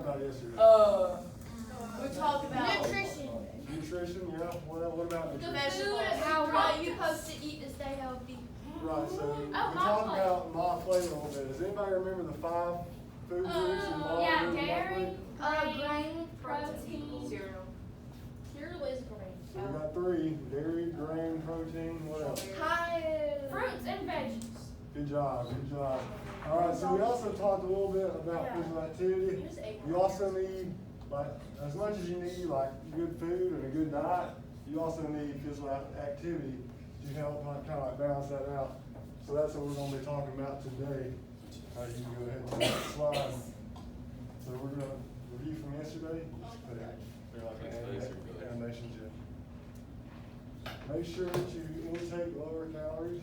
about yesterday? We talked about Nutrition. Nutrition, yeah. What about The nutrition? vegetables. How you supposed to eat to stay healthy. Right, so we my talked plate. about my plate a little bit. Does anybody remember the 5 food groups involved Yeah, in my dairy, plate? grain, protein. cereal. Cereal is grain. So we got 3: dairy, grain, protein. What else? Fruits and veggies. Good job, good job. All right, so we also talked a little bit about physical activity. You also need, like, as much as you need, like, good food and a good diet, you also need physical activity to help kind of like balance that out. So that's what we're going to be talking about today. You can go ahead and take the slide. So we're going to review from yesterday. They're like an animation gym. Make sure that you intake lower calories.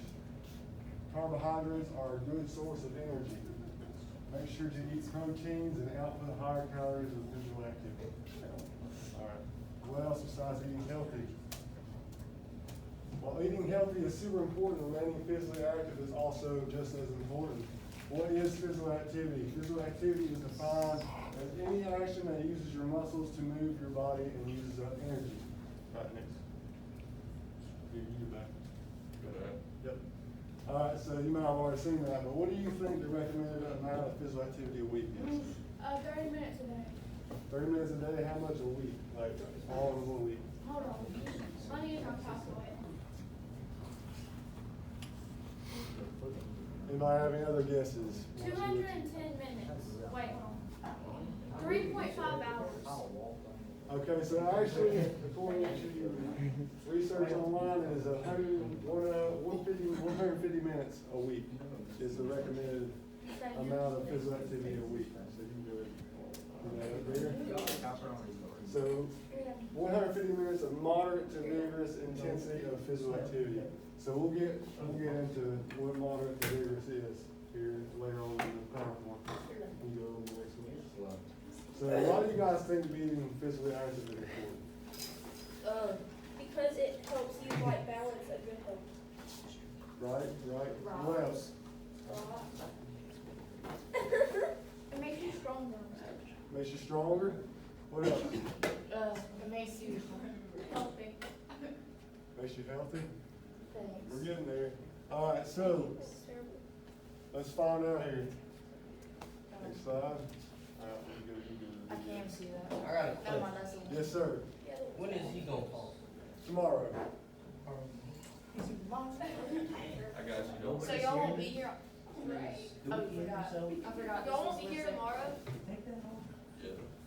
Carbohydrates are a good source of energy. Make sure to eat proteins and output higher calories with physical activity. All right. What else besides eating healthy? While eating healthy is super important, remaining physically active is also just as important. What is physical activity? Physical activity is defined as any action that uses your muscles to move your body and uses up energy. Right, next. You back. Go ahead. Yep. All right, so you might have already seen that, but what do you think the recommended amount of physical activity a week is? 30 minutes a day. 30 minutes a day, how much a week? Like, all in 1 week? Hold on. Let me use my calculator. Anybody have any other guesses? 210 minutes. Wait, hold on. 3.5 hours. Okay, so actually, according to research online, is 150 minutes a week is the recommended amount of physical activity a week. So you can do it. So 150 minutes of moderate to vigorous intensity of physical activity. So we'll get into what moderate to vigorous is here later on in the PowerPoint. We'll go on the next one. So a lot of you guys think being physically active is important. Because it helps you like balance a good health. Right? What else? It makes you stronger. Makes you stronger? What else? It makes you Healthy. Makes you healthy? Thanks. We're getting there. All right, so let's find out here. Next slide. All right, you good. I can't see that. I got a Never question. mind, that's the one. Yes, sir. When is he gonna fall? Tomorrow. I got you. Don't So y'all won't be here. Right. Oh, you forgot. I forgot. Y'all won't this be was here tomorrow?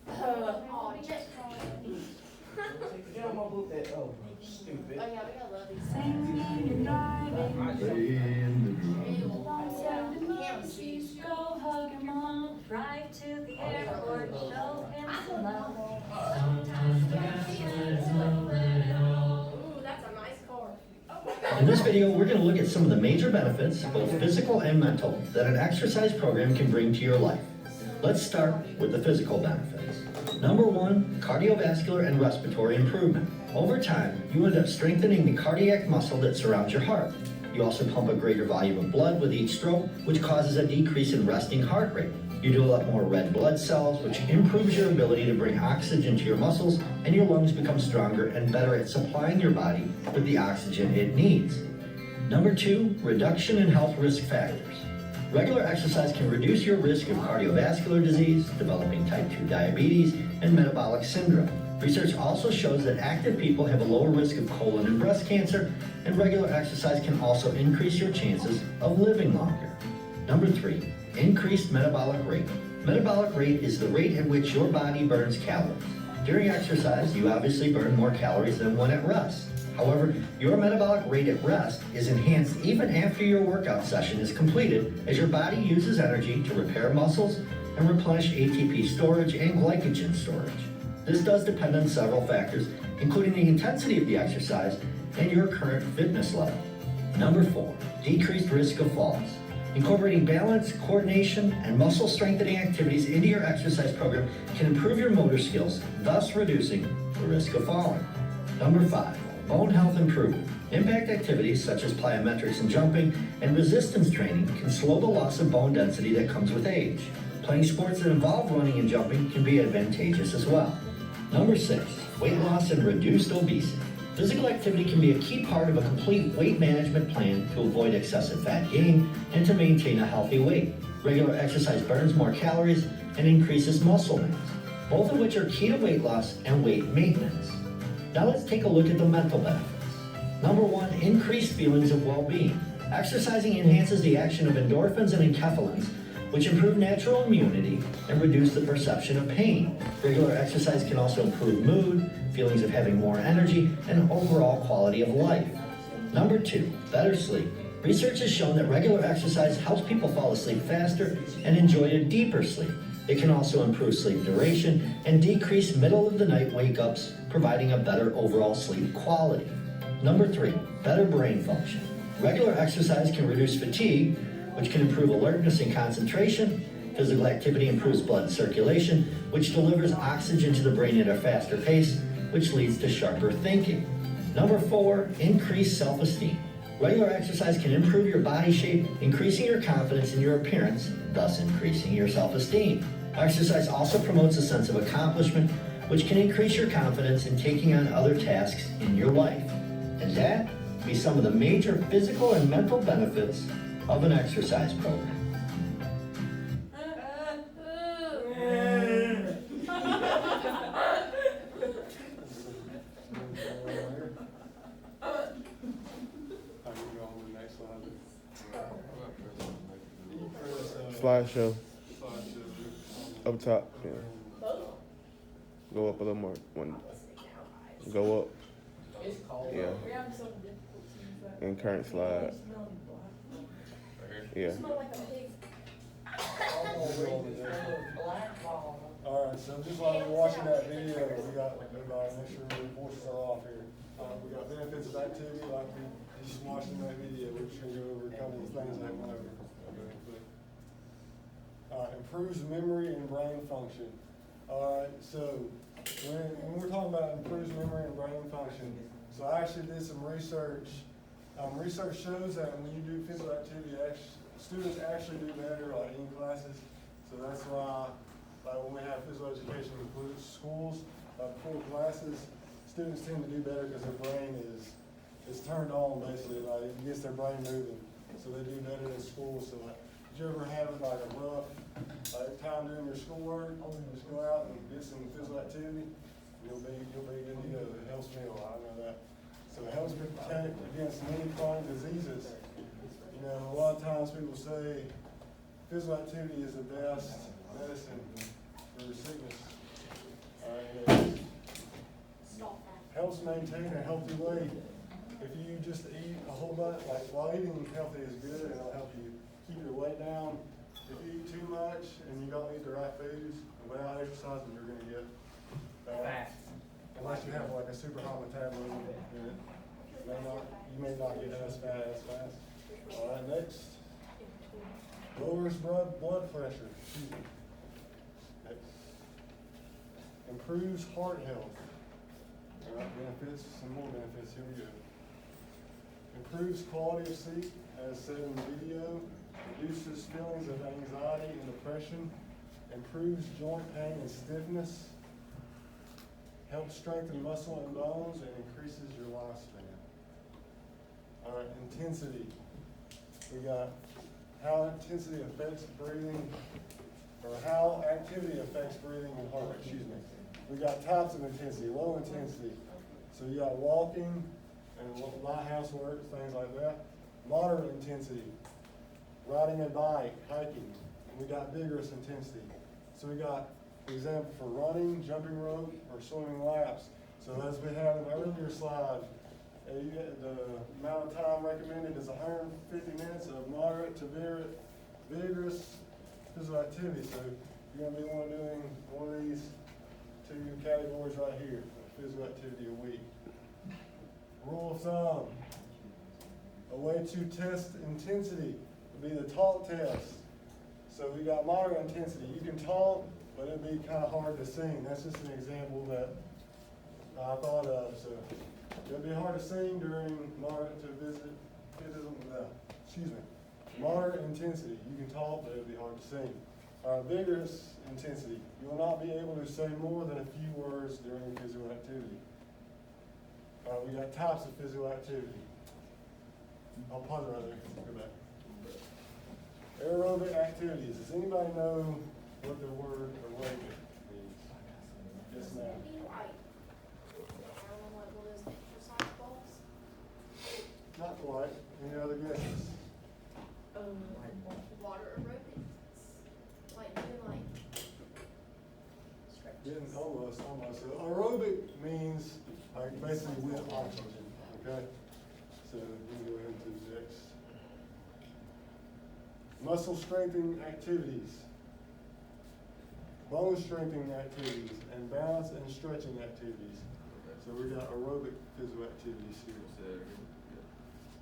Oh, Check. You don't wanna look that, oh, stupid. yeah, we gotta love these. Go hug your mom, drive to the airport, show him some love. Ooh, that's a nice car. In this video, we're going to look at some of the major benefits, both physical and mental, that an exercise program can bring to your life. Let's start with the physical benefits. Number 1, cardiovascular and respiratory improvement. Over time, you end up strengthening the cardiac muscle that surrounds your heart. You also pump a greater volume of blood with each stroke, which causes a decrease in resting heart rate. You do a lot more red blood cells, which improves your ability to bring oxygen to your muscles, and your lungs become stronger and better at supplying your body with the oxygen it needs. Number 2, reduction in health risk factors. Regular exercise can reduce your risk of cardiovascular disease, developing type 2 diabetes, and metabolic syndrome. Research also shows that active people have a lower risk of colon and breast cancer, and regular exercise can also increase your chances of living longer. Number 3, increased metabolic rate. Metabolic rate is the rate at which your body burns calories. During exercise, you obviously burn more calories than when at rest. However, your metabolic rate at rest is enhanced even after your workout session is completed, as your body uses energy to repair muscles and replenish ATP storage and glycogen storage. This does depend on several factors, including the intensity of the exercise and your current fitness level. Number 4, decreased risk of falls. Incorporating balance, coordination, and muscle strengthening activities into your exercise program can improve your motor skills, thus reducing the risk of falling. Number 5, bone health improvement. Impact activities such as plyometrics and jumping and resistance training can slow the loss of bone density that comes with age. Playing sports that involve running and jumping can be advantageous as well. Number 6, weight loss and reduced obesity. Physical activity can be a key part of a complete weight management plan to avoid excessive fat gain and to maintain a healthy weight. Regular exercise burns more calories and increases muscle mass, both of which are key to weight loss and weight maintenance. Now let's take a look at the mental benefits. Number 1, increased feelings of well-being. Exercising enhances the action of endorphins and enkephalins, which improve natural immunity and reduce the perception of pain. Regular exercise can also improve mood, feelings of having more energy, and overall quality of life. Number 2, better sleep. Research has shown that regular exercise helps people fall asleep faster and enjoy a deeper sleep. It can also improve sleep duration and decrease middle-of-the-night wake-ups, providing a better overall sleep quality. Number 3, better brain function. Regular exercise can reduce fatigue, which can improve alertness and concentration. Physical activity improves blood circulation, which delivers oxygen to the brain at a faster pace, which leads to sharper thinking. Number 4, increased self-esteem. Regular exercise can improve your body shape, increasing your confidence in your appearance, thus increasing your self-esteem. Exercise also promotes a sense of accomplishment, which can increase your confidence in taking on other tasks in your life. And that would be some of the major physical and mental benefits of an exercise program. Slideshow. Up top, yeah. Go up a little more. One. Go up. It's cold. Yeah. And current slide. Yeah. Alright, so just while we're watching that video, we got everybody, make sure the voices are off here. We got benefits of activity, like we just watching that video, we're just gonna go over a couple of things that went over. Improves memory and brain function. Alright, so when we're talking about improves memory and brain function, so I actually did some research. Research shows that when you do physical activity, students actually do better like in classes. So that's why when we have physical education in schools, before classes, students tend to do better because their brain is turned on basically, like it gets their brain moving. So they do better in school. So like, did you ever have like a rough time doing your schoolwork? Just go out and get some physical activity. You'll be good to go. It helps me a lot, I know that. So it helps protect against many chronic diseases. You know, a lot of times people say physical activity is the best medicine for sickness. It helps maintain a healthy weight. If you just eat a whole bunch, like while eating healthy is good and it'll help you keep your weight down. If you eat too much and you don't eat the right foods, without exercising, you're going to get fat. Unless you have like a super high metabolism in it. You may not get as fat as fast. All right, next. Lowers blood pressure. Next. Improves heart health. All right, benefits, some more benefits. Here we go. Improves quality of sleep, as said in the video. Reduces feelings of anxiety and depression. Improves joint pain and stiffness. Helps strengthen muscle and bones and increases your lifespan. All right, intensity. We got how intensity affects breathing, or how activity affects breathing and heart rate, excuse me. We got types of intensity, low intensity. So you got walking and light housework, things like that. Moderate intensity, riding a bike, hiking. And we got vigorous intensity. So we got example for running, jumping rope, or swimming laps. So as we had in the earlier slide, the amount of time recommended is 150 minutes of moderate to vigorous physical activity. So you're going to be doing one of these two categories right here, physical activity a week. Rule of thumb, a way to test intensity would be the talk test. So we got moderate intensity. You can talk, but it'd be kind of hard to sing. That's just an example that I thought of. So it'd be hard to sing during moderate to moderate intensity. You can talk, but it'd be hard to sing. Vigorous intensity. You will not be able to say more than a few words during physical activity. We got types of physical activity. I'll pause it right there. Go back. Aerobic activities. Does anybody know what the word aerobic means? Yes, ma'am. Maybe like, I don't know what those exercise balls. Not quite. Any other guesses? Water aerobics. Like doing like Getting stretches. almost. So aerobic means like basically with oxygen. Okay. So we can go ahead to the next. Muscle strengthening activities, bone strengthening activities, and balance and stretching activities. So we got aerobic physical activities here.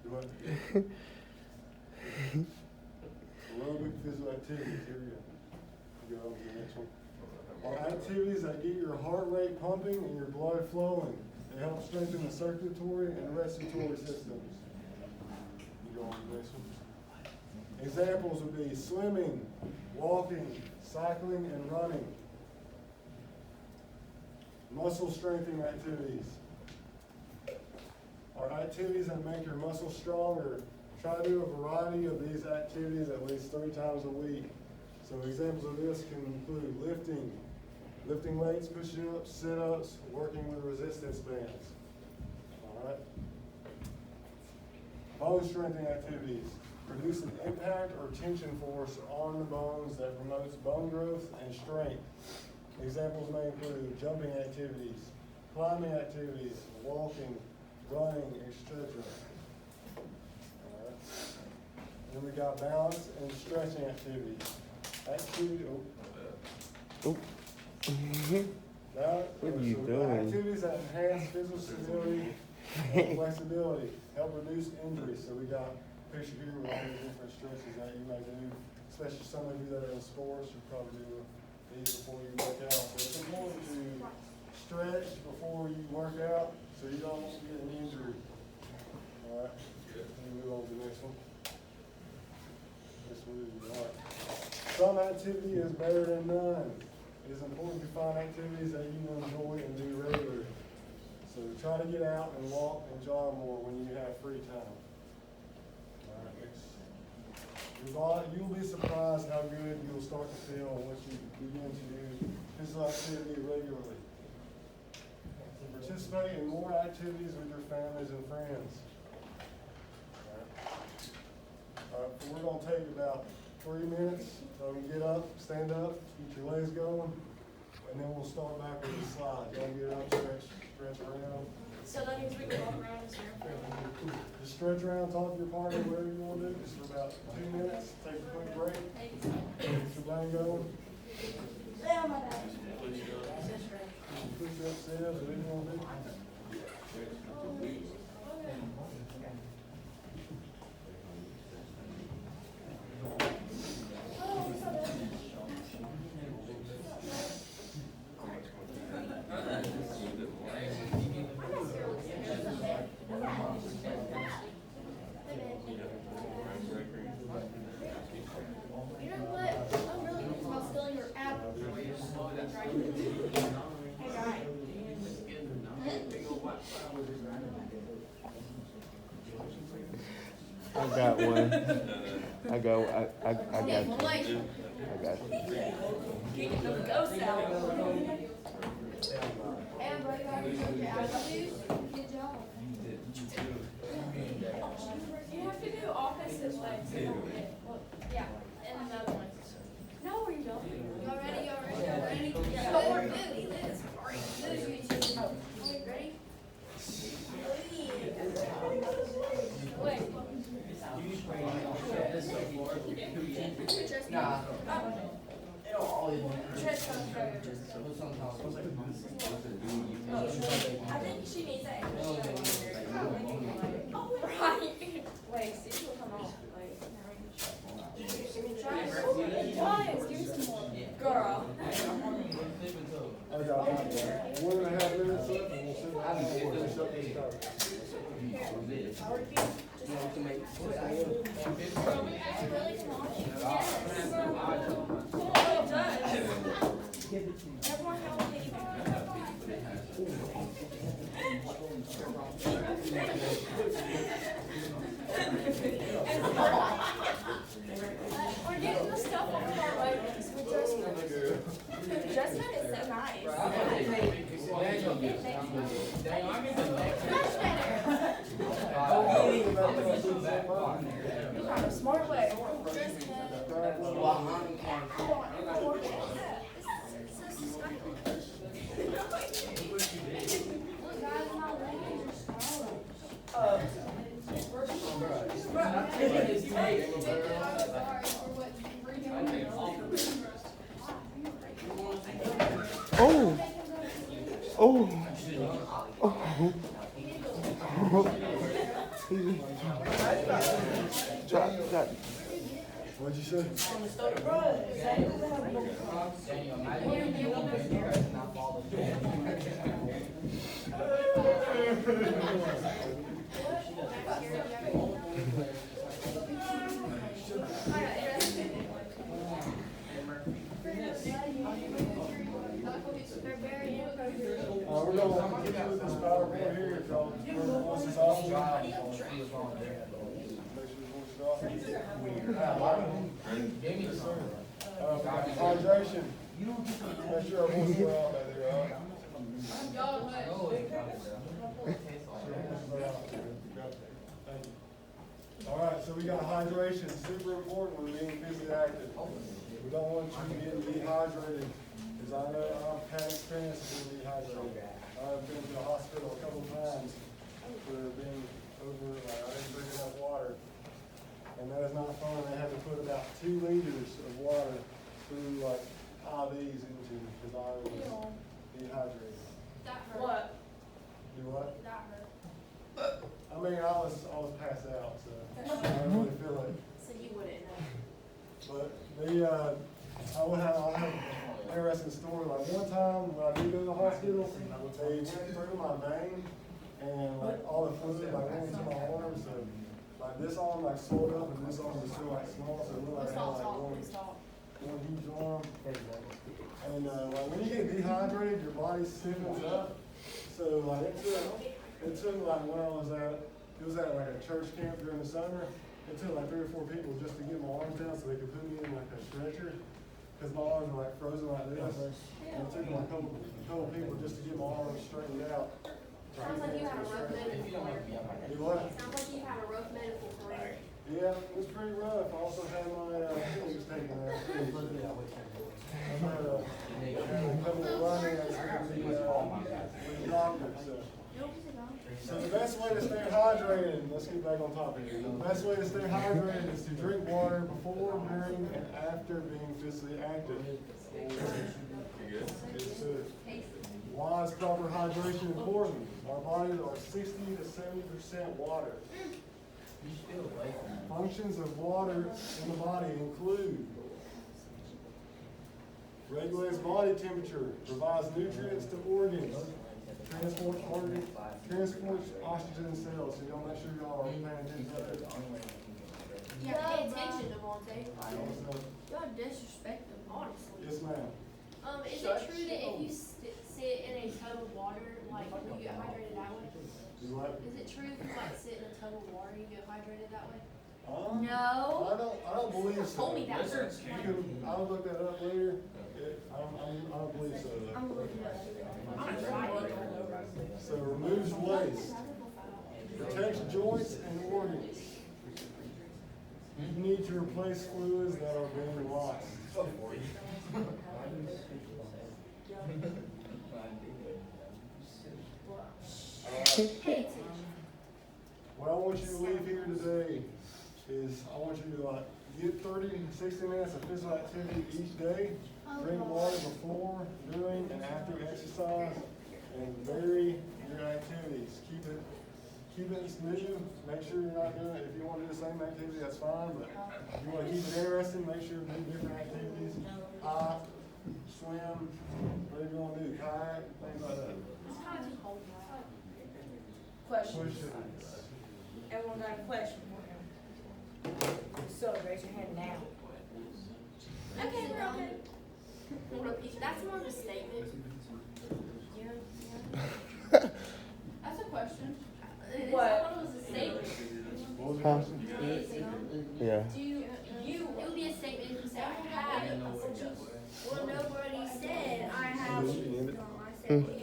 What? Aerobic physical activities. Here we go. Go on to the next one. Are activities that get your heart rate pumping and your blood flowing. They help strengthen the circulatory and respiratory systems. You go on to the next one. Examples would be swimming, walking, cycling, and running. Muscle strengthening activities are activities that make your muscles stronger. Try to do a variety of these activities at least 3 times a week. So examples of this can include lifting weights, push-ups, sit-ups, working with resistance bands. All right. Bone strengthening activities. Produce an impact or tension force on the bones that promotes bone growth and strength. Examples may include jumping activities, climbing activities, walking, running, etc. Alright. Then we got balance and stretching activities. What are you doing? Activities that enhance physical stability and flexibility, help reduce injuries. So we got picture here with all the different stretches that you may do, especially some of you that are in sports, you probably do these before you work out. So it's important to stretch before you work out so you don't get an injury. All right, let me move on to the next one. This one is right. Some activity is better than none. It is important to find activities that you enjoy and do regularly. So try to get out and walk and jog more when you have free time. You'll be surprised how good you'll start to feel once you begin to do physical activity regularly. Participate in more activities with your families and friends. All right, so we're going to take about 3 minutes. So you get up, stand up, get your legs going, and then we'll start back with the slide. Y'all get up, stretch around. So that means we can walk around and circle. Just stretch around, talk to your partner, whatever you want to do, just for about 2 minutes. Take a quick break. Get your brain going. Yeah, my bad. Push up, sit ups, whatever you want to do. You know what? I'm really thinking about stealing your apple. Hey, guy. I got one. I got you. I got you. Getting them ghosts out. And bro, you already took your apple juice? Good job. You have to do opposite legs. Yeah, and another one. No, you don't. Y'all ready? Y'all ready? Y'all ready? Yeah. Don't worry. Move, Liz. Move. Ready? Wait. Nah. It'll always Trish goes first. I think she needs that. Oh, right. Wait, see, will come off. Try it. Guys, give me some more. Girl. I got 1.5 minutes left and we'll sit down and we'll finish up this topic. Here. I'll repeat. Just to make Everyone have a teddy bear. We're getting the stuff off of our wagons with Justman. Justman is so nice. You got a smart way. Look, guys, my legs are swollen. Oh. Oh. Try. What'd you say? We're gonna continue with this PowerPoint here. If y'all want this off, make sure this off. Hydration. Make sure our voices are on back there, all right? All right, so we got hydration, super important when being physically active. We don't want you getting dehydrated, because I know I've had experience with being dehydrated. I've been to the hospital a couple times for being over, I didn't drink enough water. And that is not fun. They had to put about 2 liters of water through like IVs into me because I was dehydrated. That hurt. What? Do what? That hurt. I mean, I was passed out, so I didn't really feel it. So you wouldn't know. But I'll have an interesting story. Like one time when I did go to the hospital, they went through my vein and like all the fluid like went into my arms. So like this arm like swelled up and this arm was still like small, so it looked like I had like one huge arm. And like when you get dehydrated, your body stiffens up. So like it took like when I was it was at like a church camp during the summer. It took like 3 or 4 people just to get my arms down so they could put me in like a stretcher. Because my arms were like frozen like this. And it took like a couple people just to get my arms straightened out. Sounds like you had a rough medical career. You what? Sounds like you had a rough medical career. Yeah, it was pretty rough. I also had my kidneys taken out. I've had a couple of run-ins with the doctor. So the best way to stay hydrated, let's get back on topic here. The best way to stay hydrated is to drink water before, during, and after being physically active. Why is proper hydration important? Our bodies are 60 to 70% water. Functions of water in the body include regulates body temperature, provides nutrients to organs, transports oxygen cells, so y'all make sure y'all are paying attention to that. Yeah, pay attention, Devontae. Y'all disrespect them, honestly. Yes, ma'am. Is it true that if you sit in a tub of water, like, you get hydrated that way? Do what? Is it true if you like sit in a tub of water, you get hydrated that way? No. I don't believe so. Told me that. I'll look that up later. I don't believe so though. I'm looking at it. I'm trying. So removes waste, protects joints and organs. You need to replace fluids that are being lost. What I want you to leave here today is I want you to get 30 to 60 minutes of physical activity each day. Drink water before, during, and after exercise, and vary your activities. Keep it new. Make sure you're not doing it. If you want to do the same activity, that's fine. But if you want to keep it interesting, make sure you do different activities. Hike, swim, whatever you want to do, kayak, things like that. It's kind of too cold now. Question. Questions? Everyone got a question for him? So raise your hand now. Okay, we're okay. That's more of a statement. That's a question. What? I thought it was a statement. What was the Huh? question? Yeah. Do you, it would be a statement if you say I have, well, nobody said I have, I said